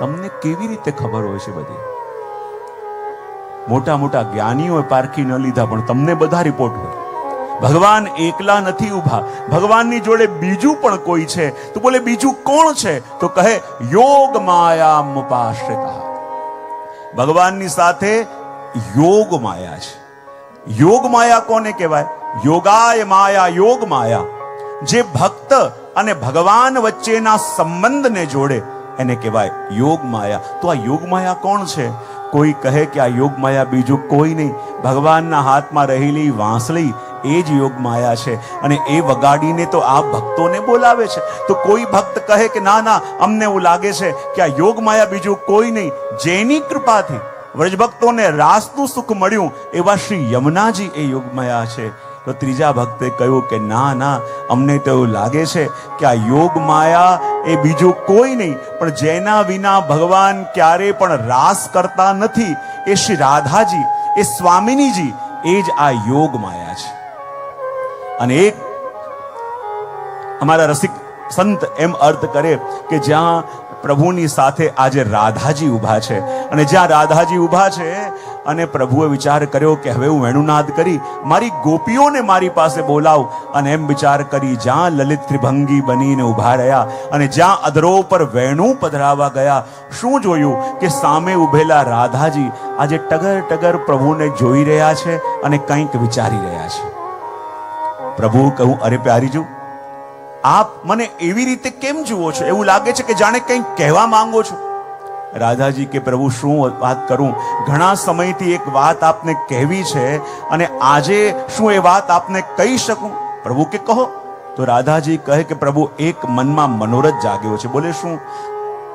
તમને કેવી રીતે ખબર હોય છે બધી? મોટા મોટા જ્ઞાનીઓએ પારખી ન લીધા, પણ તમને બધા રિપોર્ટ હોય. ભગવાન એકલા નથી ઉભા, ભગવાનની જોડે બીજું પણ કોઈ છે. તો બોલે બીજું કોણ છે? તો કહે યોગ માયા મુપાશ્રિતા. ભગવાનની સાથે યોગ માયા છે. યોગ માયા કોને કહેવાય? યોગાય માયા, યોગ માયા. જે ભક્ત અને ભગવાન વચ્ચેના સંબંધને જોડે એને કહેવાય યોગ માયા. તો આ યોગ માયા કોણ છે? કોઈ કહે કે આ યોગ માયા બીજું કોઈ નહીં, ભગવાનના હાથમાં રહેલી વાંસળી એ જ યોગ માયા છે. અને એ વગાડીને તો આ ભક્તોને બોલાવે છે. તો કોઈ ભક્ત કહે કે ના ના, અમને એવું લાગે છે કે આ યોગ માયા બીજું કોઈ નહીં, જેની કૃપાથી વ્રજભક્તોને રાસનું સુખ મળ્યું એવા શ્રી યમુનાજી એ યોગ માયા છે. તો ત્રીજા ભક્તે કહ્યું કે ના ના, અમને તો એવું લાગે છે કે આ યોગ માયા એ બીજું કોઈ નહીં, પણ જેના વિના ભગવાન ક્યારે પણ રાસ કરતા નથી, એ શ્રી રાધાજી, એ સ્વામિનીજી, એ જ આ યોગ માયા છે. અને એક અમારા રસિક સંત એમ અર્થ કરે કે જ્યાં પ્રભુની સાથે આજે રાધાજી ઊભા છે, અને જ્યાં રાધાજી ઊભા છે અને પ્રભુએ વિચાર કર્યો કે હવે હું વેણુનાદ કરી મારી ગોપીઓને મારી પાસે બોલાવ, અને એમ વિચાર કરી જ્યાં લલિત ત્રિભંગી બનીને ઊભા રહ્યા અને જ્યાં અધરો પર વેણુ પધરાવા ગયા, શું જોયું કે સામે ઊભેલા રાધાજી આજે ટગર ટગર પ્રભુને જોઈ રહ્યા છે અને કંઈક વિચારી રહ્યા છે. પ્રભુ કહું, અરે પ્યારીજુ, આપ મને એવી રીતે કેમ જુઓ છો? એવું લાગે છે કે જાણે કંઈક કહેવા માંગો છો. રાધાજી કે પ્રભુ શું વાત કરું, ઘણા સમયથી એક વાત આપને કહેવી છે અને આજે શું એ વાત આપને કહી શકું? પ્રભુ કે કહો. તો રાધાજી કહે કે પ્રભુ, એક મનમાં મનોરથ જાગ્યો છે. બોલે શું?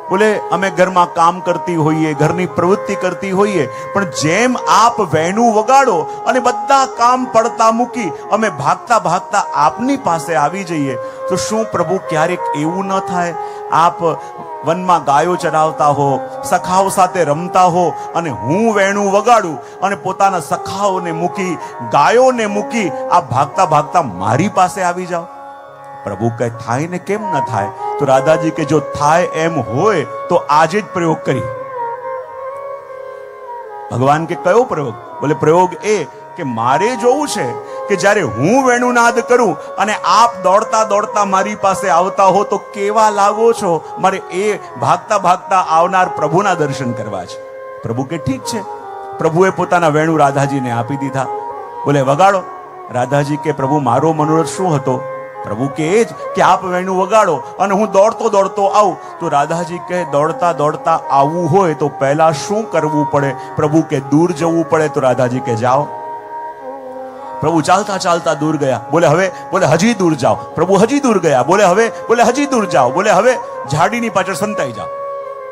બોલે અમે ઘરમાં કામ કરતી હોઈએ, ઘરની પ્રવૃત્તિ કરતી હોઈએ, પણ જેમ આપ વેણુ વગાડો અને બધા કામ પડતા મૂકી અમે ભાગતા ભાગતા આપની પાસે આવી જઈએ, તો શું પ્રભુ ક્યારેક એવું ન થાય આપ વનમાં ગાયો ચરાવતા હો, સખાઓ સાથે રમતા હો, અને હું વેણુ વગાડું અને પોતાના સખાઓને મૂકી, ગાયોને મૂકી આપ ભાગતા ભાગતા મારી પાસે આવી જાઓ? પ્રભુ કહે થાય ને, કેમ ન થાય? તો રાધાજી કે જો થાય એમ હોય તો આજે જ પ્રયોગ કરી. ભગવાન કે કયો પ્રયોગ? બોલે પ્રયોગ એ કે મારે જોવું છે કે જ્યારે હું વેણુનાદ કરું અને આપ દોડતા દોડતા મારી પાસે આવતા હો તો કેવા લાગો છો. મારે એ ભાગતા ભાગતા આવનાર પ્રભુના દર્શન કરવા છે. પ્રભુ કે ઠીક છે. પ્રભુએ પોતાના વેણુ રાધાજીને આપી દીધા. બોલે વગાડો. રાધાજી કે પ્રભુ મારો મનોરથ શું હતો? પ્રભુ કે એ જ કે આપ વેણુ વગાડો અને હું દોડતો દોડતો આવું. તો રાધાજી કહે દોડતા દોડતા આવવું હોય તો પહેલા શું કરવું પડે? પ્રભુ કે દૂર જવું પડે. તો રાધાજી કે જાઓ. પ્રભુ ચાલતા ચાલતા દૂર ગયા. બોલે હવે? બોલે હજી દૂર જાઓ. પ્રભુ હજી દૂર ગયા. બોલે હવે? બોલે હજી દૂર જાઓ. બોલે હવે ઝાડીની પાછળ સંતાઈ જાઓ.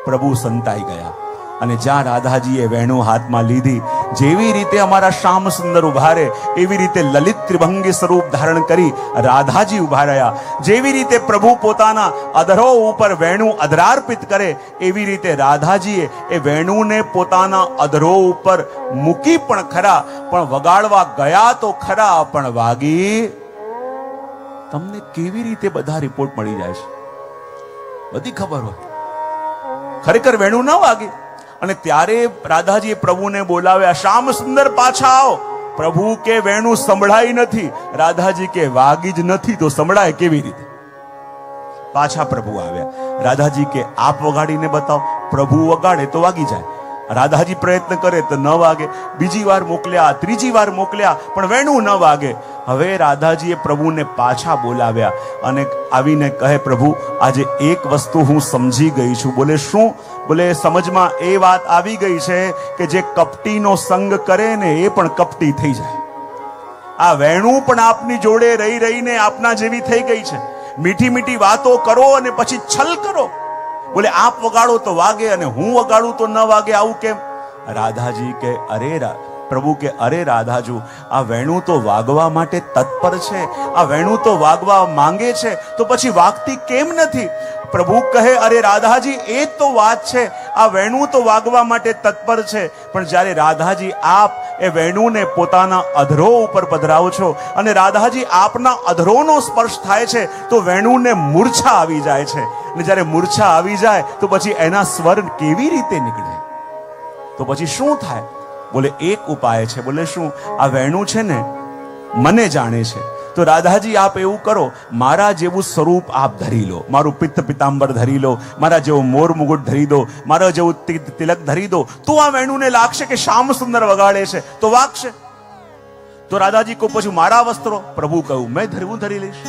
પ્રભુ સંતાઈ ગયા અને જ્યાં રાધાજીએ વેણુ હાથમાં લીધી, જેવી રીતે અમારા શ્યામ સુંદર ઉભા રહે એવી રીતે લલિત ત્રિભંગી સ્વરૂપ ધારણ કરી રાધાજી ઉભા રહ્યા. જેવી રીતે પ્રભુ પોતાના અધરો ઉપર વેણુ અધરાર્પિત કરે એવી રીતે રાધાજીએ એ વેણુને પોતાના અધરો ઉપર મૂકી પણ ખરા, પણ વગાડવા ગયા તો ખરા, પણ વાગી. તમને કેવી રીતે બધા રિપોર્ટ મળી જાય છે? બધી ખબર હોય, ખરેખર વેણુ ન વાગે. અને ત્યારે રાધાજીએ પ્રભુને બોલાવ્યા, શ્યામ સુંદર પાછા આવો. પ્રભુ કે વેણુ સંભળાય નથી. રાધાજી કે વાગી જ નથી તો સંભળાય કેવી રીતે? પાછા પ્રભુ આવ્યા. રાધાજી કે આપ વગાડીને બતાવો. પ્રભુ વગાડે તો વાગી જાય. રાધાજી પ્રયત્ન કરે તો ન વાગે. બીજી વાર મોકલ્યા, ત્રીજી વાર મોકલ્યા, પણ વેણુ ન વાગે. હવે રાધાજીએ પ્રભુને પાછા બોલાવ્યા અને આવીને કહે પ્રભુ આજે એક વસ્તુ હું સમજી ગઈ છું. બોલે શું? બોલે સમજમાં એ વાત આવી ગઈ છે કે જે કપટીનો સંગ કરે ને એ પણ કપટી થઈ જાય. આ વેણુ પણ આપની જોડે રહી રહીને આપના જેવી થઈ ગઈ છે. મીઠી મીઠી વાતો કરો અને પછી છલ કરો. બોલે આપ વગાડો તો વાગે અને હું વગાડું તો ન વાગે, આવું કેમ? રાધાજી કે અરે પ્રભુ કે અરે રાધાજુ, આ વેણુ તો વાગવા માટે તત્પર છે, આ વેણુ તો વાગવા માંગે છે, તો પછી વાગતી કેમ નથી? પ્રભુ કહે અરે રાધાજી એ તો વાત છે, આ વેણુ તો વાગવા માટે તત્પર છે, પણ જ્યારે રાધાજી આપ એ વેણુને પોતાના અધરો ઉપર પધરાવો છો અને રાધાજી આપના અધરોનો સ્પર્શ થાય છે તો વેણુને મૂર્છા આવી જાય છે અને જ્યારે મૂર્છા આવી જાય તો પછી એના સ્વર કેવી રીતે નીકળે? તો પછી શું થાય? બોલે એક ઉપાય છે. બોલે શું? આ વેણુ છે ને મને જાણે છે, તો રાધાજી આપ એવું કરો, મારા જેવું સ્વરૂપ આપ ધરી લો, મારું પિત્ત પિતાંબર ધરી લો, મારા જેવો મોર મુગુટ ધરી દો, મારા જેવું તિલક ધરી દો, તો આ વેણુને લાગશે કે શ્યામ સુંદર વગાડે છે, તો વાગશે. તો રાધાજી કહું પછી મારા વસ્ત્રો? પ્રભુ કહ્યું મેં ધરવું ધરી લઈશ.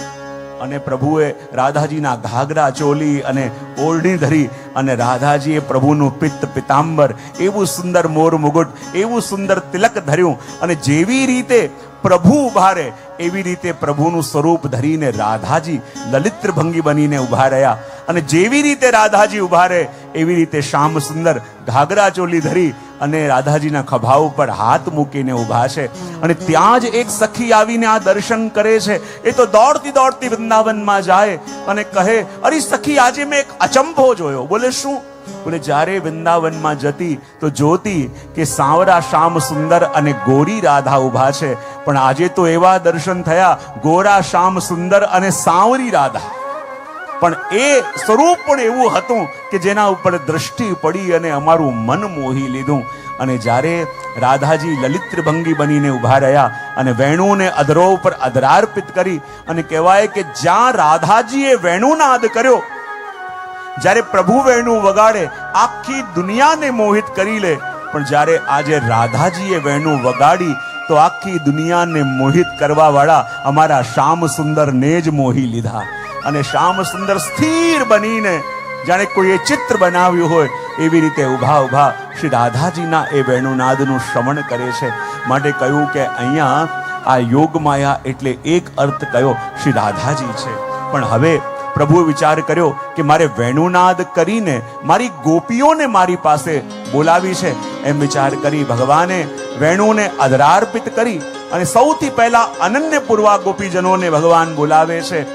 અને પ્રભુએ રાધાજીના ઘાઘરા ચોલી અને ઓરડી ધરી અને રાધાજીએ પ્રભુનું પિત્ત પિતાંબર, એવું સુંદર મોર મુગુટ, એવું સુંદર તિલક ધર્યું અને જેવી રીતે પ્રભુ ઉભા રહે એવી રીતે પ્રભુનું સ્વરૂપ ધરીને રાધાજી લલિત ભંગી બનીને ઉભા રહ્યા. અને જેવી રીતે રાધાજી ઉભા રહે એવી રીતે શ્યામ સુંદર ઘાઘરા ચોલી ધરી અને રાધાજીના ખભા ઉપર હાથ મૂકીને ઉભા છે. અને ત્યાં જ એક સખી આવીને આ દર્શન કરે છે. એ તો દોડતી દોડતી વૃંદાવનમાં જાય અને કહે, અરે સખી, આજે મેં એક અચંભો જોયો. બોલે શું? બોલે જ્યારે વૃંદાવનમાં જતી તો જોતી કે સાવરા શ્યામ સુંદર અને ગોરી રાધા ઉભા છે, પણ આજે તો એવા દર્શન થયા ગોરા શ્યામ સુંદર અને સાવરી રાધા. પણ એ સ્વરૂપ પણ એવું હતું કે જેના ઉપર દ્રષ્ટિ પડી અને અમારું મન મોહી લીધું. અને જ્યારે રાધાજી લલિત ભંગી બનીને ઉભા રહ્યા અને વેણુને અધરો ઉપર અધરાર્પિત કરી અને કહેવાય કે જ્યાં રાધાજીએ વેણુનાદ કર્યો, જ્યારે પ્રભુ વેણુ વગાડે આખી દુનિયાને મોહિત કરી લે, પણ જ્યારે આજે રાધાજીએ વેણુ વગાડી તો આખી દુનિયાને મોહિત કરવા વાળા અમારા શ્યામ સુંદરને જ મોહી લીધા. અને શ્યામ સુંદર સ્થિર બનીને જાણે કોઈએ ચિત્ર બનાવ્યું હોય એવી રીતે ઉભા ઉભા શ્રી રાધાજીના એ વેણુનાદનું શ્રવણ કરે છે. માટે કહ્યું કે અહીંયા આ યોગ માયા એટલે એક અર્થ કયો શ્રી રાધાજી છે. પણ હવે પ્રભુએ વિચાર કર્યો કે મારે વેણુનાદ કરીને મારી ગોપીઓને મારી પાસે બોલાવી છે. એમ વિચાર કરી ભગવાને વેણુને અધરાર્પિત કરી અને સૌથી પહેલા અનન્ય પૂર્વા ગોપીજનોને ભગવાન બોલાવે છે.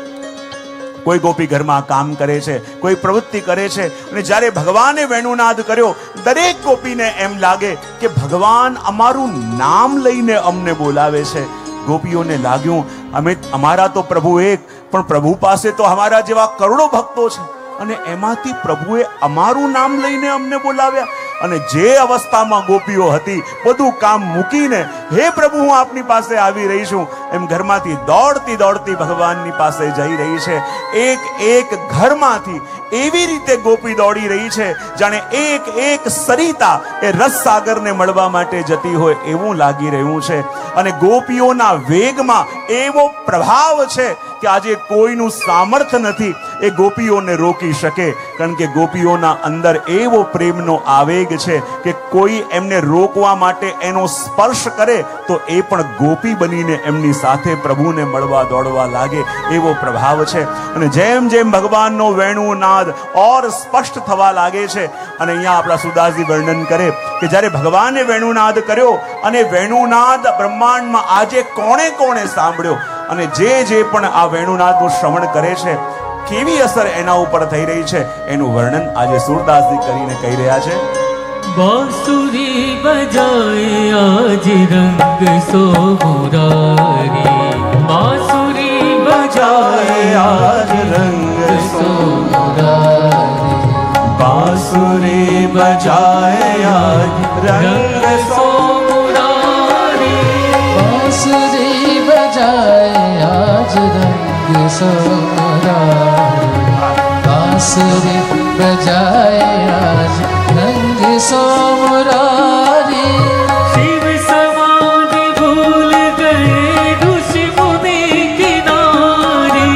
કોઈ ગોપી ઘરમાં કામ કરે છે, કોઈ પ્રવૃત્તિ કરે છે, અને જ્યારે ભગવાને વેણુનાદ કર્યો દરેક ગોપીને એમ લાગે કે ભગવાન અમારું નામ લઈને અમને બોલાવે છે. ગોપીઓને લાગ્યું અમારા તો પ્રભુ એક, પણ પ્રભુ પાસે તો અમારા જેવા કરોડો ભક્તો છે અને એમાંથી પ્રભુએ અમારું નામ લઈને અમને બોલાવ્યા. અને જે અવસ્થામાં ગોપીઓ હતી બધું કામ મૂકીને, હે પ્રભુ હું આપની પાસે આવી રહી છું, એમ ઘરમાંથી દોડતી દોડતી ભગવાનની પાસે જઈ રહી છે. એક એક ઘરમાંથી એવી રીતે ગોપી દોડી રહી છે જાણે એક એક સરિતા એ રસ સાગરને મળવા માટે જતી હોય એવું લાગી રહ્યું છે. અને ગોપીઓના વેગમાં એવો પ્રભાવ છે કે આજે કોઈનું સામર્થ્ય નથી એ ગોપીઓને રોકી શકે, કારણ કે ગોપીઓના અંદર એવો પ્રેમનો આવેગ છે કે કોઈ એમને રોકવા માટે એનો સ્પર્શ કરે તો એ પણ ગોપી બનીને એમની સાથે પ્રભુને મળવા દોડવા લાગે એવો પ્રભાવ છે. અને જેમ જેમ ભગવાનનો વેણુનાદ ઓર સ્પષ્ટ થવા લાગે છે, અને અહીંયા આપણા સુદાસજી વર્ણન કરે કે જ્યારે ભગવાને વેણુનાદ કર્યો અને વેણુનાદ બ્રહ્માંડમાં આજે કોણે કોણે સાંભળ્યો અને જે પણ આ વેણુનાદનું શ્રવણ કરે છે કેવી અસર એના ઉપર થઈ રહી છે એનું વર્ણન આજે સુરદાસજી કરીને કહી રહ્યા છે. बांसुरी बजाए आज रंग सो मुरारी, बांसुरी बजाए आज रंग सो मुरारी, बांसुरी बजाए आज रंग सो मुरारी, बांसुरी बजाए आज रंग सो मुरारी, बांसुरी बजाए आज रंग सो मुरारी. शिव समाधि भूल गए ऋषि मुनि किनारी,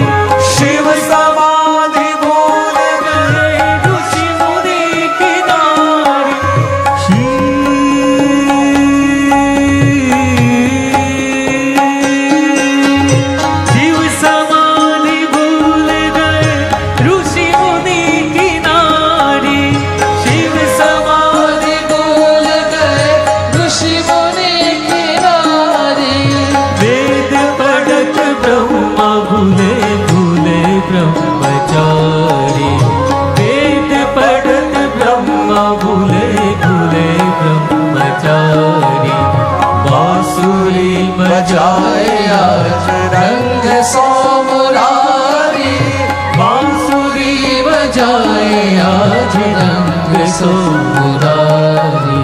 शिव समाधि भूल गए ऋषि मुनि किनारी. शिव समाधि भूल गए ऋषि मुनि किनारी, शिव समाधि भूल गए ऋषि मुनि किनारी. वेद पढ़त ब्रह्मा भूले भूले ब्रह्मचारी, वेद पढ़त ब्रह्मा भूले भूले ब्रह्मचारी. रंग सो मुरारी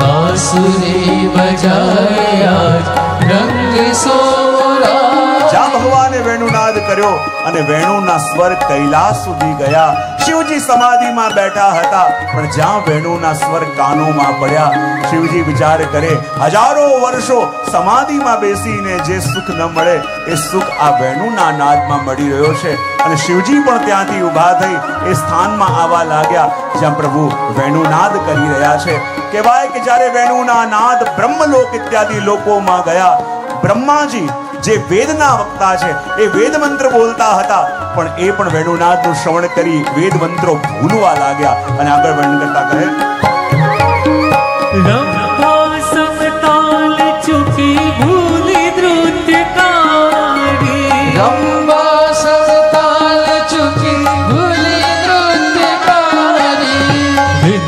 बांसुरी बजाए आज रंग सो मुरारी। જ્યાં ભગવાને વેણુનાદ કર્યો અને વેણુના સ્વર કૈલાસ સુધી ગયા. શિવજી સમાધિમાં બેઠા હતા, પણ જ્યાં વેણુના સ્વર કાનોમાં પડ્યા, શિવજી વિચાર કરે, હજારો વર્ષો સમાધિમાં બેસીને જે સુખ ન મળે એ સુખ આ વેણુના નાદમાં મળી રહ્યો છે. અને શિવજી પણ ત્યાંથી ઊભા થઈ એ સ્થાનમાં આવવા લાગ્યા જ્યાં પ્રભુ વેણુનાદ કરી રહ્યા છે. કહેવાય કે જ્યારે વેણુના નાદ બ્રહ્મલોક ઇત્યાદિ લોકોમાં ગયા, બ્રહ્માજી જે વેદના વક્તા છે એ વેદ મંત્ર બોલતા હતા, પણ એ પણ વેણુનાદનું શ્રવણ કરી વેદ મંત્રો ભૂલવા લાગ્યા. અને આગળ વર્ણન કરતા કહે, રંભા સમતાલ ચૂકી ભૂલી નૃત્યકારી. रंभा समताल चुकी भूली नृत्यकारी।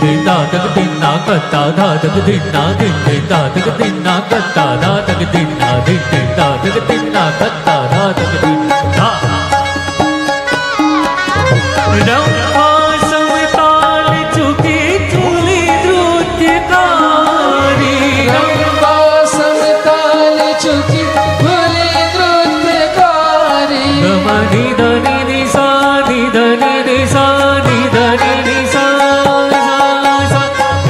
દિન દાદક દિના કત્તા દાદક દિના દિન દાદક દિના કત્તા દાદક દિના દિન દાદક દિના કત્તા દાદક દિના. રંભા સમતાલ ચૂકી ભૂલી નૃત્યકારી. रंभा समताल चुकी भूली नृत्यकारी। ગમની ધની નિસા નિધની નિસા નિધની નિસા.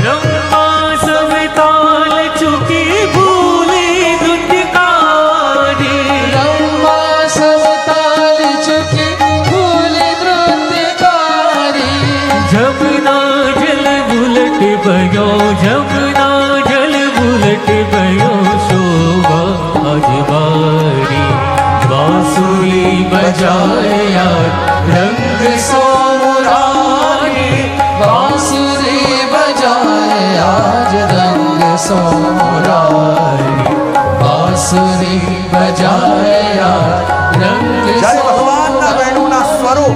રંભા સમતાલ ચૂકી ભૂલી નૃત્યકારી. रंभा समताल चुकी भूली नृत्यकारी। જમના જલ બુલટ ભયો જમના જલ બુલટ ભયો શોભા અજવારી. બાંસુરી बजाए आज रंग सो मुरारी बांसुरी बजाए आज रंग सो मुरारी बांसुरी बजाए आज रंग જ્યારે सो ભગવાનના વેણુના સ્વરો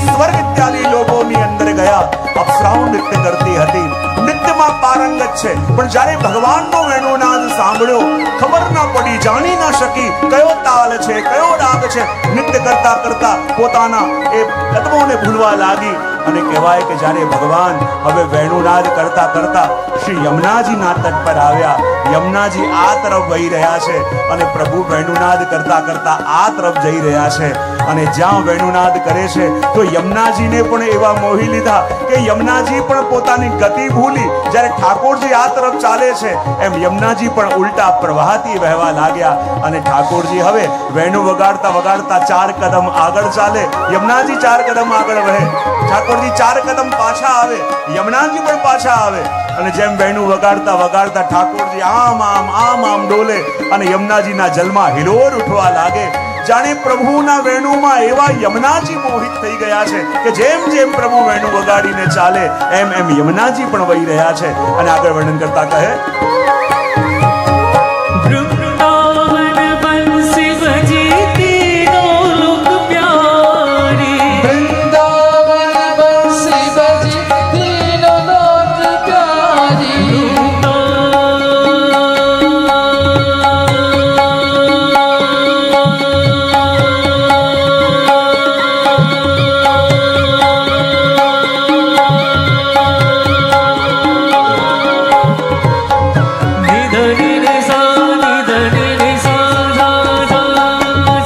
સ્વર્ગ ઇત્યાદિ લોકોની અંદર ગયા, અપ્સરાઓ નૃત્ય કરતી હતી, નૃત્યમાં પારંગત છે, પણ જ્યારે ભગવાનનો વેણુનાદ સાંભળ્યો, ખબર ન પડી, જાણી ન શકી કયો તાલ છે, કયો રાગ છે. નૃત્ય કરતા કરતા પોતાના એ પદ્મોને ભૂલવા લાગી. અને કહેવાય કે જ્યારે ભગવાન હવે વેણુનાદ કરતા કરતા શ્રી યમુનાજીના તટ પર આવ્યા, યમુનાજી આ તરફ વહી રહ્યા છે અને પ્રભુ વેણુનાદ કરતા કરતા આ તરફ જઈ રહ્યા છે. અને જ્યાં વેણુનાદ કરે છે તો યમુનાજીને પણ એવા મોહી લીધા કે યમુનાજી પણ પોતાની ગતિ ભૂલી. જ્યારે ઠાકોરજી આ તરફ ચાલે છે એમ યમુનાજી પણ ઉલટા પ્રવાહથી વહેવા લાગ્યા. અને ઠાકોરજી હવે વેણુ વગાડતા વગાડતા 4 કદમ આગળ ચાલે, યમુનાજી 4 કદમ આગળ વહે, ઠાકોરજી 4 કદમ પાછા આવે, યમુનાજી પણ પાછા આવે. અને જેમ વેણુ વગાડતા વગાડતા ઠાકોરજી આમ આમ આમ આમ ડોલે અને યમુનાજીના જલમાં હિલોર ઉઠવા લાગે. જાણે પ્રભુના વેણુમાં એવા યમુનાજી મોહિત થઈ ગયા છે કે જેમ જેમ પ્રભુ વેણુ વગાડીને ચાલે એમ એમ યમુનાજી પણ વહી રહ્યા છે. અને આગળ વર્ણન કરતા કહે, વૃંદાવન બંસી બજી તીનો લોક પ્યારી. वृंदावन बंसी बजी तीनों लोक प्यारी। નિધની નિસા નિધની નિસા ઝા ઝા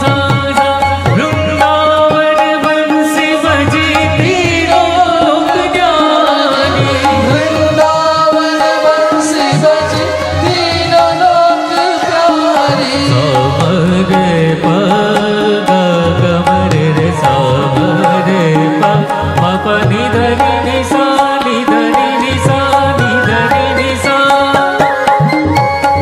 ઝા ઝા. વૃંદાવન બંસી બજી તીનો લોક પ્યારી. वृंदावन बंसी बजी तीनों लोक प्यारी। સામરે પગ ગમરે રે સામરે પગ મપ નિધની નિસા નિધની નિસા નિધની નિસા.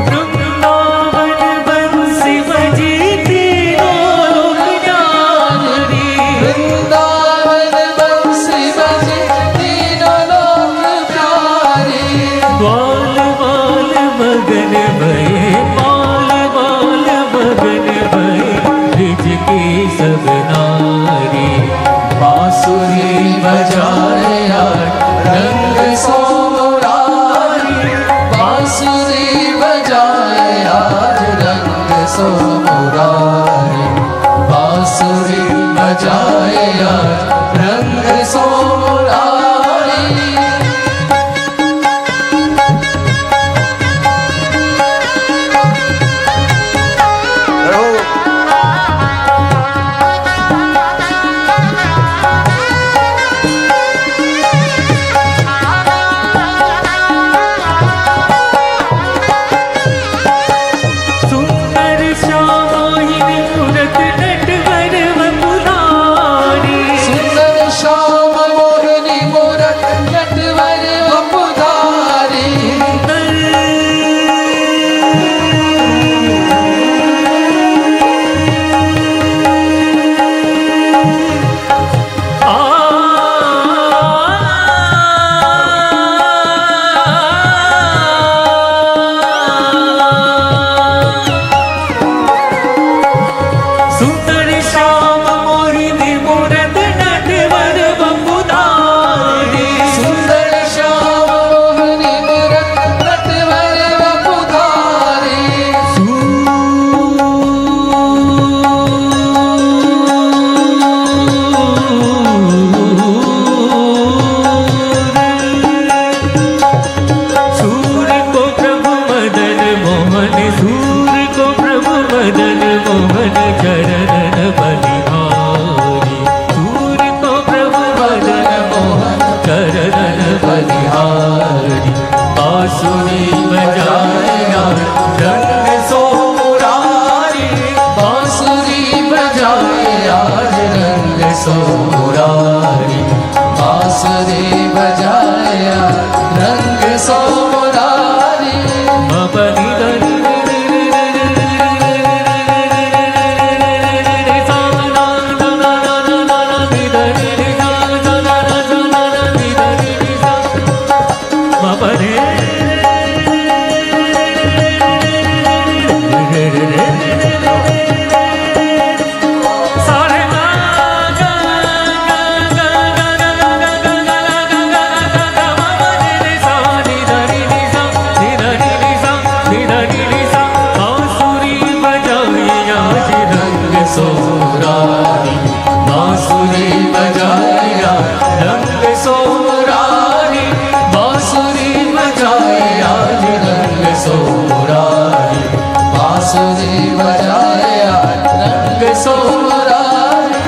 વૃંદાવન બંસી બજી તીનો લોક પ્યારી. वृंदावन बंसी बजी तीनों लोक प्यारी। ग्वाल बाल मगन भये बाल बाल मगन भये रिज की सब नारी. बांसुरी बजाए आज रंग सो मुरारी बांसुरी बजाए आज रंग सो मुरारी बांसुरी बजाए आज रंग सो मुरारी रंग सो मुरारी अपनी सोरारी बांसुरी बजाया रंग सोरारी बांसुरी बजाया रंग सोरारी बांसुरी बजाया रंग सोरारी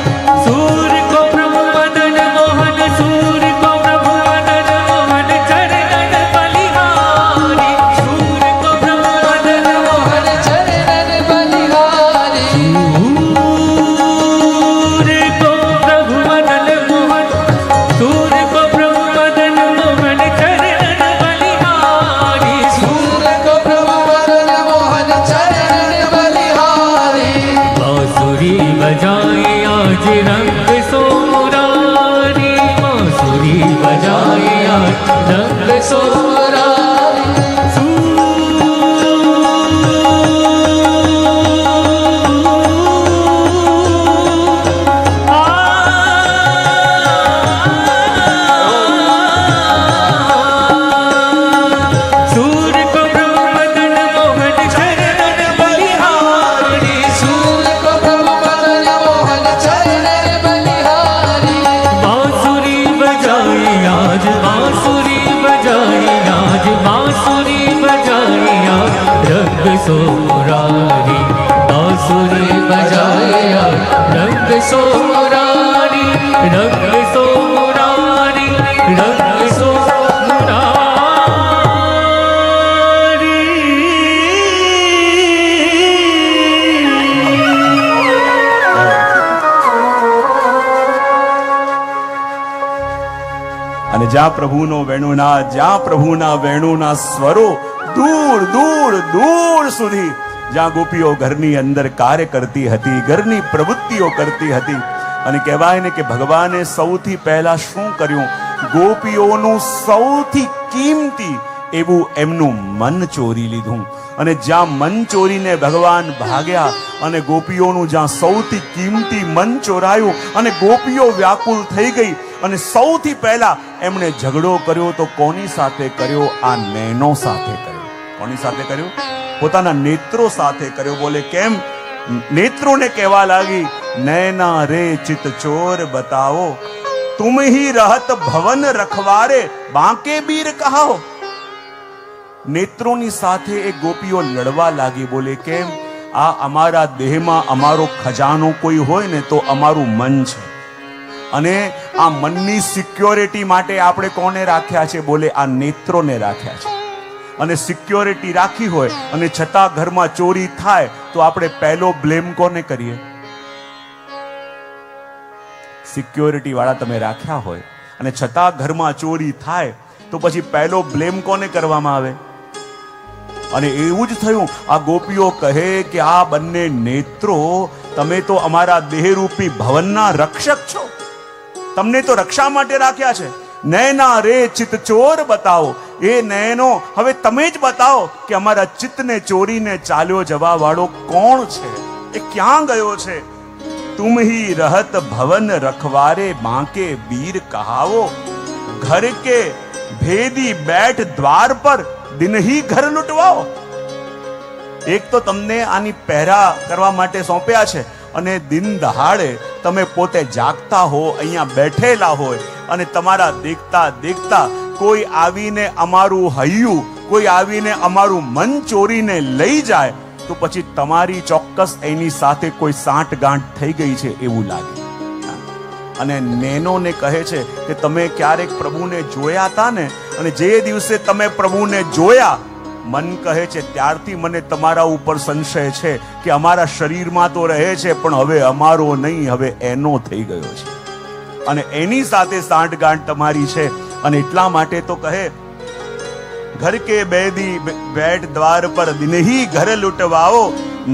सूर्य को प्रभु मदन मोहन सूर्य को प्रभु मदन मोहन चरणन बलिहारी सूर्य को प्रभु मदन मोहन चरणन बलिहारी सूर्य को प्रभु मदन मोहन सूर्य को प्रभु मदन मोहन चरणन बलिहारी सूर्य को प्रभु मदन मोहन चरणन बलिहारी बांसुरी बजाए आज रंग सोरारी बांसुरी बजाए आज रंग सोरारी सूर्य को प्रभु मदन मोहन चरणन बलिहारी सूर्य को प्रभु मदन मोहन चरणन बलिहारी बांसुरी बजाए आज बांसुरी बजाए आज बांसुरी बजाए आज रंग सोरारी बांसुरी बजाए आज रंग सोरारी रंग सोरारी रंग અને જ્યાં પ્રભુનો વેણુનાદ જ્યાં પ્રભુના વેણુના સ્વરો દૂર દૂર દૂર સુધી જ્યાં ગોપીઓ ઘરની અંદર કાર્ય કરતી હતી, ઘરની પ્રવૃત્તિઓ કરતી હતી. અને કહેવાય ને કે ભગવાને સૌથી પહેલા શું કર્યું? ગોપીઓનું સૌથી કિંમતી એવું એમનું મન ચોરી લીધું. અને જ્યાં મન ચોરીને ભગવાન ભાગ્યા અને ગોપીઓનું જ્યાં સૌથી કિંમતી મન ચોરાયું અને ગોપીઓ વ્યાકુલ થઈ ગઈ અને સૌથી પહેલા એમણે ઝઘડો કર્યો તો કોની સાથે કર્યો? આ નૈનો સાથે કર્યો. કોની સાથે કર્યો? પોતાના નેત્રો સાથે કર્યો. બોલે કેમ? નેત્રોને કહેવા લાગી, નૈના રે ચિત ચોર બતાવો, તુમ હી રહત ભવન રખવારે, બાંકે બીર કહાઓ. નેત્રોની સાથે એ ગોપીઓ લડવા લાગી. બોલે કેમ? આ અમારા દેહમાં અમારો ખજાનો કોઈ હોય ને તો અમારું મન છે. અને આ મનની સિક્યોરિટી માટે આપણે કોને રાખ્યા છે? બોલે આ નેત્રોને રાખ્યા છે. અને સિક્યોરિટી રાખી હોય અને છતાં ઘરમાં ચોરી થાય તો આપણે પહેલો બ્લેમ કોને કરીએ? સિક્યોરિટી વાળા તમે રાખ્યા હોય અને છતાં ઘરમાં ચોરી થાય તો પછી પહેલો બ્લેમ કોને કરવામાં આવે? અને એવું જ થયું. આ ગોપીઓ કહે કે આ બંને નેત્રો, તમે તો અમારા દેહરૂપી ભવનના રક્ષક છો, તમને તો રક્ષા માટે રાખ્યા છે. નૈના રે ચિત ચોર બતાવો. એ નયનો હવે તમે જ બતાવો કે અમારા ચિત્તને ચોરીને ચાલ્યો જવા વાળો કોણ છે? એ ક્યાં ગયો છે? તુમ હી રહત ભવન રખવારે, બાંકે બીર કહાવો. ઘર કે ભેદી બેઠ દ્વાર પર, દિન હી ઘર લૂંટવાઓ. એક તો તમને આની પહેરા કરવા માટે સોંપ્યા છે અને દિન દહાડે તમે પોતે જાગતા હો, અહીંયા બેઠેલા હોય અને તમારા દેખતા દેખતા કોઈ આવીને અમારું હૈયું, કોઈ આવીને અમારું મન ચોરીને લઈ જાય તો પછી તમારી ચોક્કસ એની સાથે કોઈ સાંઠગાંઠ થઈ ગઈ છે એવું લાગે. અને નેનોને કહે છે કે તમે ક્યારેક પ્રભુને જોયા હતા ને, અને જે દિવસે તમે પ્રભુને જોયા, મન કહે છે ત્યારથી મને તમારા ઉપર સંશય છે કે અમારા શરીરમાં તો રહે છે પણ હવે અમારો નહીં, હવે એનો થઈ ગયો છે અને એની સાથે સાંઠગાંઠ તમારી છે. અને એટલા માટે તો કહે घर के बैदी बैठ द्वार पर दिन ही घर लुटवाओ,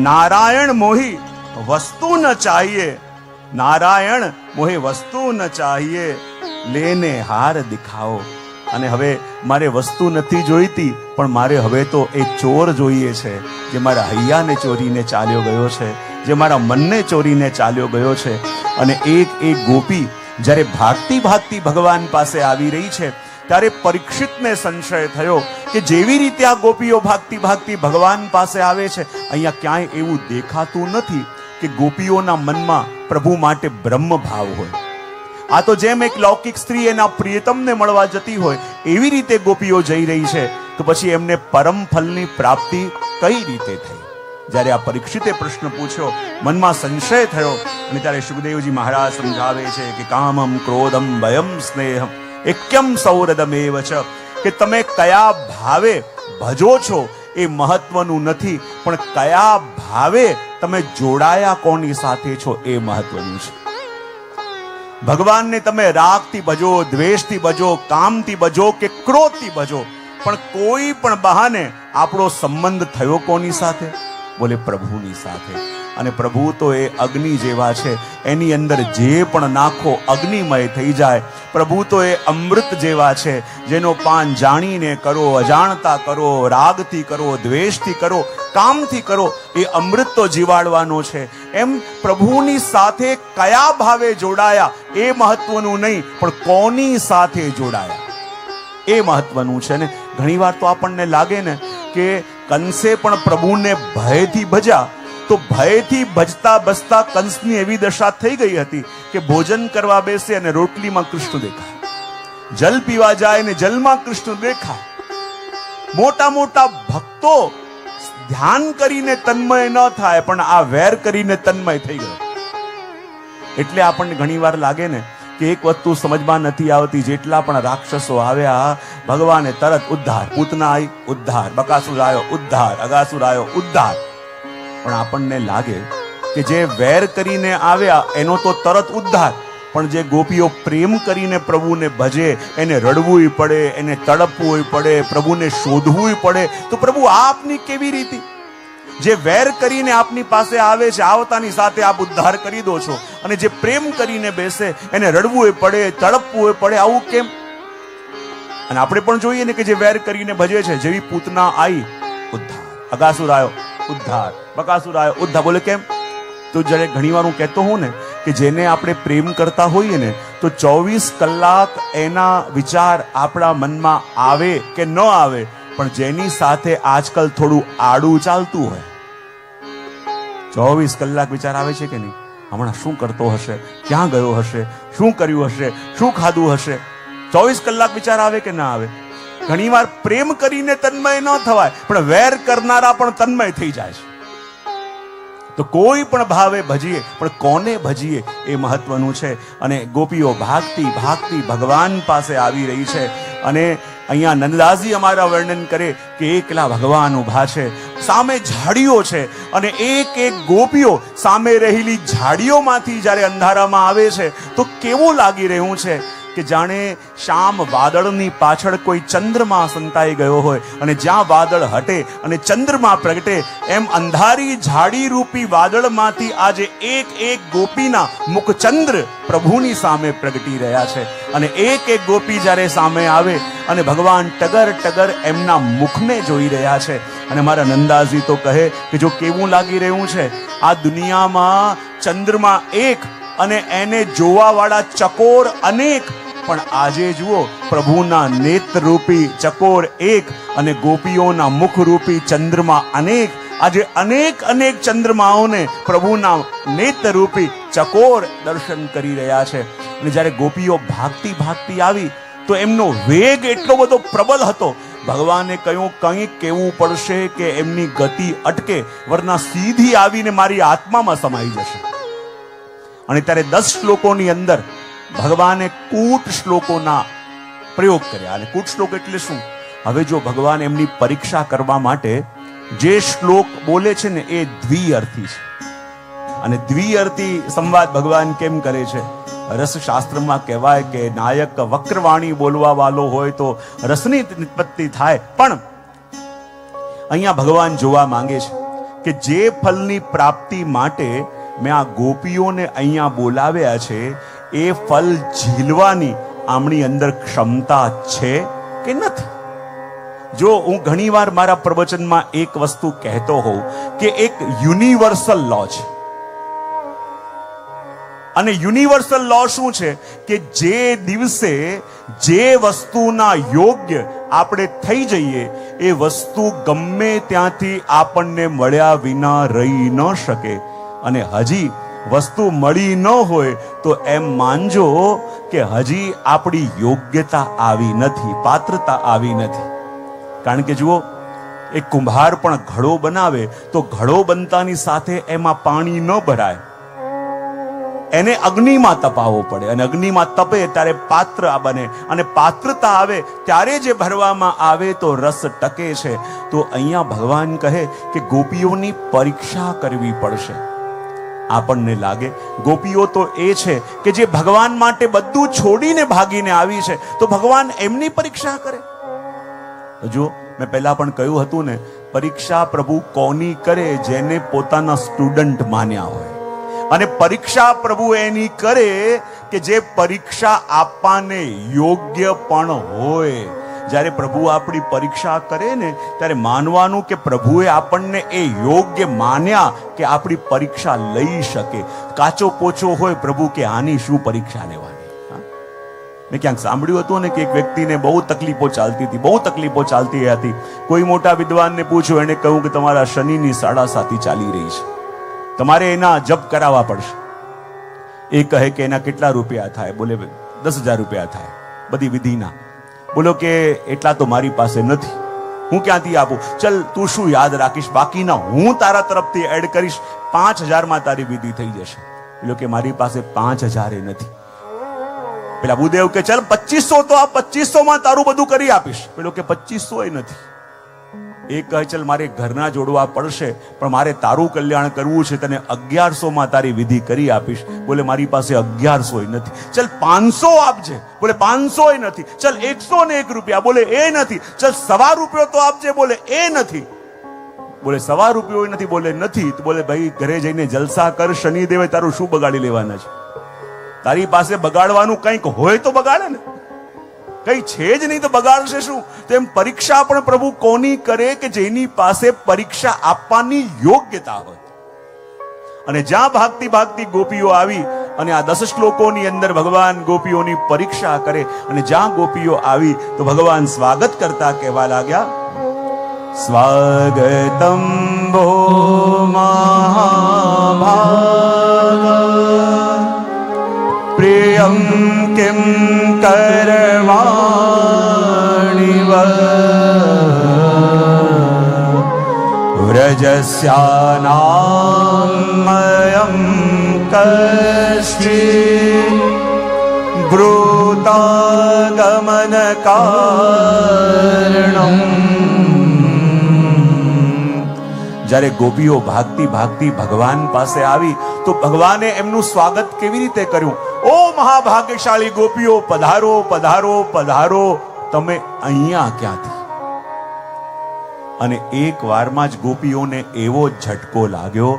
नारायण मोही वस्तु न चाहिए, નારાયણ મોહે વસ્તુ ન ચાહીએ, લેને હાર દિખાઓ. અને હવે મારે વસ્તુ નથી જોઈતી, પણ મારે હવે તો એ ચોર જોઈએ છે, જે મારા હૈયાને ચોરીને ચાલ્યો ગયો છે, જે મારા મનને ચોરીને ચાલ્યો ગયો છે. અને એક એક ગોપી જ્યારે ભાગતી ભાગતી ભગવાન પાસે આવી રહી છે, ત્યારે પરીક્ષિતને સંશય થયો કે જેવી રીતે આ ગોપીઓ ભાગતી ભાગતી ભગવાન પાસે આવે છે, અહીંયા ક્યાંય એવું દેખાતું નથી કે ગોપીઓના મનમાં પ્રભુ માટે બ્રહ્મ ભાવ હોય. આ તો જેમ એક લૌકિક સ્ત્રી એના પ્રિયતમને મળવા જતી હોય એવી રીતે ગોપીઓ જઈ રહી છે, તો પછી એમને પરમ ફલની પ્રાપ્તિ કઈ રીતે થઈ? જ્યારે આ પરીક્ષિતે પ્રશ્ન પૂછ્યો, મનમાં સંશય થયો, અને ત્યારે સુખદેવજી મહારાજ સમજાવે છે કે કામમ ક્રોધમ ભયમ સ્નેહમ એક્યમ સૌરદમેવ ચ, કે તમે કયા ભાવે ભજો છો એ મહત્વનું નથી, પણ કયા ભાવે તમે જોડાયા કોની સાથે છો એ મહત્વનું છે. ભગવાનને તમે રાગથી ભજો, દ્વેષથી ભજો, કામથી ભજો કે ક્રોધથી ભજો, પણ કોઈ પણ બહાને આપણો સંબંધ થયો કોની સાથે? બોલે પ્રભુની સાથે. અને પ્રભુ તો એ અગ્નિ જેવા છે, એની અંદર જે પણ નાખો અગ્નિમય થઈ જાય. પ્રભુ તો એ અમૃત જેવા છે, જેનો પાન જાણીને કરો, અજાણતા કરો, રાગથી કરો, દ્વેષથી કરો, કામથી કરો, એ અમૃત તો જીવાડવાનો છે. એમ પ્રભુની સાથે કયા ભાવે જોડાયા એ મહત્વનું નહીં, પણ કોની સાથે જોડાયા એ મહત્વનું છે. ને ઘણીવાર તો આપણને લાગે ને કે કંસે પણ પ્રભુને ભયથી ભજ્યા, તો ભયથી ભજતા બસતા કંસની એવી દશા થઈ ગઈ હતી કે ભોજન કરવા બેસે અને રોટલીમાં કૃષ્ણ દેખાય, જલ પીવા જાય ને જલમાં કૃષ્ણ દેખાય. મોટા મોટા ભક્તો ધ્યાન કરીને તન્મય ન થાય, પણ આ વેર કરીને તન્મય થઈ ગયો. એટલે આપણને ઘણીવાર લાગે ને કે એક વસ્તુ સમજમાં નથી આવતી, જેટલા પણ રાક્ષસો આવ્યા ભગવાને તરત ઉદ્ધાર, પૂતના આવી ઉદ્ધાર, બકાસુર આવ્યો ઉદ્ધાર, અગાસુર આવ્યો ઉદ્ધાર. પણ આપણને લાગે કે જે વેર કરીને આવ્યા એનો તો તરત ઉદ્ધાર, પણ જે ગોપીઓ પ્રેમ કરીને પ્રભુને ભજે એને રડવું પડે, એને તડપવું પડે, પ્રભુને શોધવું પડે. તો પ્રભુ આપની કેવી રીતે? જે વેર કરીને આપની પાસે આવે છે, આવતાની સાથે આપ ઉદ્ધાર કરી દો છો, અને જે પ્રેમ કરીને બેસે એને રડવું પડે, તડપવું પડે, આવું કેમ? અને આપણે પણ જોઈએ ને કે જે વેર કરીને ભજે છે, જેવી પૂતના આવી ઉદ્ધાર, અગાસુર આવ્યો ઉદ્ધાર, બકાસુર આવ્યો ઉદ્ધાર. બોલે કેમ? તો જ્યારે ઘણીવાર હું કહેતો હોઉં ને કે જેને આપણે પ્રેમ કરતા હોઈએ ને, તો 24 કલાક એના વિચાર આપણા મનમાં આવે કે ન આવે, પણ જેની સાથે આજકાલ થોડું આડું ચાલતું હોય, 24 કલાક વિચાર આવે છે કે નહીં? હમણાં શું કરતો હશે, ક્યાં ગયો હશે, શું કર્યું હશે, શું ખાધું હશે? 24 કલાક વિચાર આવે કે ના આવે? ઘણીવાર પ્રેમ કરીને તન્મય ન થવાય, પણ વેર કરનારા પણ તન્મય થઈ જાય છે. તો કોઈ પણ ભાવે ભજીએ, પણ કોને ભજીએ એ મહત્વનું છે. અને ગોપીઓ ભાગતી ભાગતી ભગવાન પાસે આવી રહી છે. અને અહીંયા નંદદાસજી અમારા વર્ણન કરે કે એકલા ભગવાન ઉભા છે, સામે ઝાડીઓ છે, અને એક એક ગોપીઓ સામે રહેલી ઝાડીઓમાંથી જ્યારે અંધારામાં આવે છે તો કેવું લાગી રહ્યું છે કે જાણે શામ વાદળની પાછળ કોઈ ચંદ્રમા સંતાઈ ગયો હોય, અને જ્યાં વાદળ હટે અને ચંદ્રમા પ્રગટે, એમ અંધારી ઝાડી રૂપી વાદળમાંથી આજે એક એક ગોપીના મુખચંદ્ર પ્રભુની સામે પ્રગટી રહ્યા છે. અને એક એક ગોપી જ્યારે સામે આવે અને ભગવાન ટગર ટગર એમના મુખને જોઈ રહ્યા છે. અને મારા નંદાજી તો કહે કે જો કેવું લાગી રહ્યું છે, આ દુનિયામાં ચંદ્રમા એક અને એને જોવાવાળા ચકોર અનેક, પણ આજે જુઓ પ્રભુના નેત્રરૂપી ચકોર એક અને ગોપીઓના મુખરૂપી ચંદ્રમા અનેક. આજે અનેક અનેક ચંદ્રમાઓને પ્રભુના નેત્રરૂપી ચકોર દર્શન કરી રહ્યા છે. અને જ્યારે ગોપીઓ ભાગતી ભાગતી આવી તો એમનો વેગ એટલો બધો પ્રબળ હતો, ભગવાને કહ્યું કંઈક કહેવું પડશે કે એમની ગતિ અટકે, વરના સીધી આવીને મારી આત્મામાં સમાઈ જશે. અને ત્યારે 10 શ્લોકોની અંદર ભગવાને કૂટ શ્લોકોના પ્રયોગ કર્યા. અને કૂટ શ્લોક એટલે શું? હવે જો ભગવાન એમની પરીક્ષા કરવા માટે જે શ્લોક બોલે છે ને એ દ્વિઅર્થી છે. અને દ્વિઅર્થી સંવાદ ભગવાન કેમ કરે છે? રસશાસ્ત્રમાં કહેવાય કે નાયક વક્રવાણી બોલવા વાળો હોય તો રસની નિષ્પત્તિ થાય. પણ અહીંયા ભગવાન જોવા માંગે છે કે જે ફલની પ્રાપ્તિ માટે મેં આ ગોપીઓને અહીંયા બોલાવ્યા છે એ ફલ ઝીલવાની આમની અંદર ક્ષમતા છે કે નથી. જો હું ઘણીવાર મારા પ્રવચનમાં એક વસ્તુ કહેતો હોઉં કે એક યુનિવર્સલ લો છે, અને યુનિવર્સલ લો શું છે કે જે દિવસે જે વસ્તુના યોગ્ય આપણે થઈ જઈએ એ વસ્તુ ગમે ત્યાંથી આપણને મળ્યા વિના રહી ન શકે. અને હજી વસ્તુ મળી ન હોય તો એમ માનજો કે હજી આપણી યોગ્યતા આવી નથી, પાત્રતા આવી નથી. કારણ કે જુઓ, એક કુંભાર પણ ઘડો બનાવે તો ઘડો બનતાની સાથે એમાં પાણી ન ભરાય, એને અગ્નિમાં તપાવવો પડે, અને અગ્નિમાં તપે ત્યારે પાત્ર બને, અને પાત્રતા આવે ત્યારે જે ભરવામાં આવે તો રસ ટકે છે. તો અહીંયા ભગવાન કહે કે ગોપીઓની પરીક્ષા કરવી પડશે. આપણને લાગે ગોપીઓ તો એ છે કે જે ભગવાન માટે બધું છોડીને ભાગીને આવી છે, તો ભગવાન એમની પરીક્ષા કરે. જો મેં પહેલા પણ કહ્યું હતું ને, પરીક્ષા પ્રભુ કોની કરે? જેને પોતાના સ્ટુડન્ટ માન્યા હોય. અને પરીક્ષા પ્રભુ એની કરે કે જે પરીક્ષા આપવાને યોગ્ય પણ હોય. જ્યારે પ્રભુ આપણી પરીક્ષા કરે ને ત્યારે માનવાનું કે પ્રભુએ આપણને એ યોગ્ય માન્યા કે આપણી પરીક્ષા લઈ શકે. કાચો પોચો હોય પ્રભુ કે આની શું પરીક્ષા લેવાની. મેં ક્યાંક સાંભળ્યું હતું ને કે એક વ્યક્તિને બહુ તકલીફો ચાલતી હતી. કોઈ મોટા વિદ્વાનને પૂછ્યું, એને કહ્યું કે તમારા શનિની 7.5 ચાલી રહી છે, તમારે એના જપ કરાવવા પડશે. એ કહે કે એના કેટલા રૂપિયા થાય? બોલે 10,000 રૂપિયા થાય બધી વિધિના. બોલો કે એટલા તો મારી પાસે નથી, હું ક્યાંથી આપું? ચલ તું શું યાદ રાખીશ, બાકીના હું તારા તરફથી એડ કરીશ, 5,000 તારી વિધિ થઈ જશે. બોલો કે મારી પાસે 5,000 નથી. પેલા ભૂદેવ કે ચલ 2,500 તો આ 2,500 તારું બધું કરી આપીશ. પેલો કે 2,500 નથી. એ કહે ચલ મારે ઘરના જોડવા પડશે, પણ મારે તારું કલ્યાણ કરવું છે, તને 1,100 તારી વિધિ કરી આપીશ. બોલે મારી પાસે 1,100 નથી. ચલ 500 આપજે. બોલે 500 નથી. ચલ 101 રૂપિયા. બોલે એ નથી. ચલ 1.25 રૂપિયો તો આપજે. બોલે એ નથી. બોલે 1.25 રૂપિયો નથી. બોલે નથી. તો બોલે ભાઈ ઘરે જઈને જલસા કર, શનિદેવે તારું શું બગાડી લેવાના છે? તારી પાસે બગાડવાનું કંઈક હોય તો બગાડે ને, કઈ છે જ નહીં તો બગાડશે શું? તેમ પરીક્ષા પણ પ્રભુ કોની કરે કે જેની પાસે પરીક્ષા આપવાની યોગ્યતા હોય. અને જ્યાં ભાગતી ગોપીઓ આવી અને આ 10 શ્લોકોની અંદર ભગવાન ગોપીઓની પરીક્ષા કરે, અને જ્યાં ગોપીઓ આવી તો ભગવાન સ્વાગત કરતા કહેવા લાગ્યા, સ્વાગતમ ભો મહાભાગ પ્રિયમ કિમ કરવાણિવ વ્રજસ્યાનામયં કશ્ચિ બ્રૂતાગમન કારણમ. જ્યારે ગોપીઓ ભાગતી ભગવાન પાસે આવી તો ભગવાને એમનું સ્વાગત કેવી રીતે કર્યું? ઓ મહાભાગ્યશાળી ગોપીઓ, પધારો પધારો પધારો, તમે અહીંયા ક્યાંથી? અને એક વારમાં જ ગોપીઓને એવો ઝટકો લાગ્યો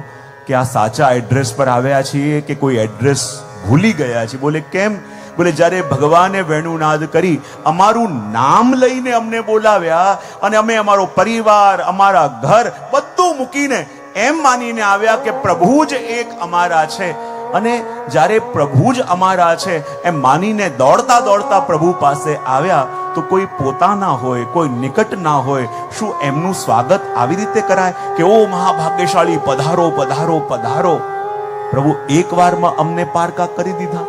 કે આ સાચા એડ્રેસ પર આવ્યા છીએ કે કોઈ એડ્રેસ ભૂલી ગયા છીએ. બોલે કેમ? બોલે જ્યારે ભગવાને વેણુનાદ કરી, અમારું નામ લઈને અમને બોલાવ્યા, અને અમે અમારો પરિવાર, અમારા ઘર બધું મૂકીને એમ માનીને આવ્યા કે પ્રભુ જ એક અમારા છે. અને જ્યારે પ્રભુ જ અમારા છે એમ માનીને દોડતા પ્રભુ પાસે આવ્યા તો કોઈ પોતાના હોય, કોઈ નિકટ ના હોય, શું એમનું સ્વાગત આવી રીતે કરાય કે ઓ મહાભાગ્યશાળી, પધારો પધારો પધારો? પ્રભુ એક વારમાં અમને પારકા કરી દીધા.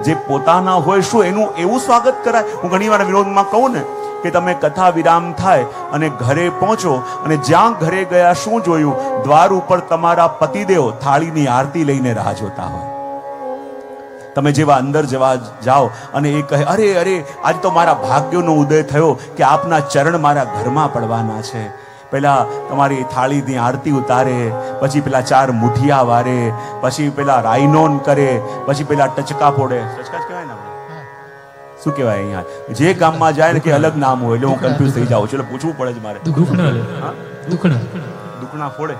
જે પોતાના હોય શું એનું એવું સ્વાગત કરાય? હું ઘણી વાર વિરોધમાં કહું ને કે તમે કથા વિરામ થાય અને ઘરે પહોંચો, અને જ્યાં ઘરે ગયા શું જોયું? દ્વાર ઉપર તમારા પતિદેવ થાળીની આરતી લઈને રાહ જોતા હોય. તમે જેવા અંદર જવા જાઓ અને એ કહે, અરે અરે આજે તો મારા ભાગ્યનો ઉદય થયો કે આપના ચરણ મારા ઘરમાં પડવાના છે. પેલા તમારી થાળીની આરતી ઉતારે, પછી પેલા 4 મુઠિયા વારે, પછી પેલા રાઈનોન કરે, પછી પેલા ટચકા ફોડે. ટચકા જ કહેવાય ને આપણે? શું કહેવાય અહીંયા? જે ગામમાં જાય ને કે અલગ નામ હોય એટલે હું કન્ફ્યુઝ થઈ જાઉં છું, એટલે પૂછવું પડે છે મારે. દુખણા લે, હા? દુખણા દુખણા ફોડે.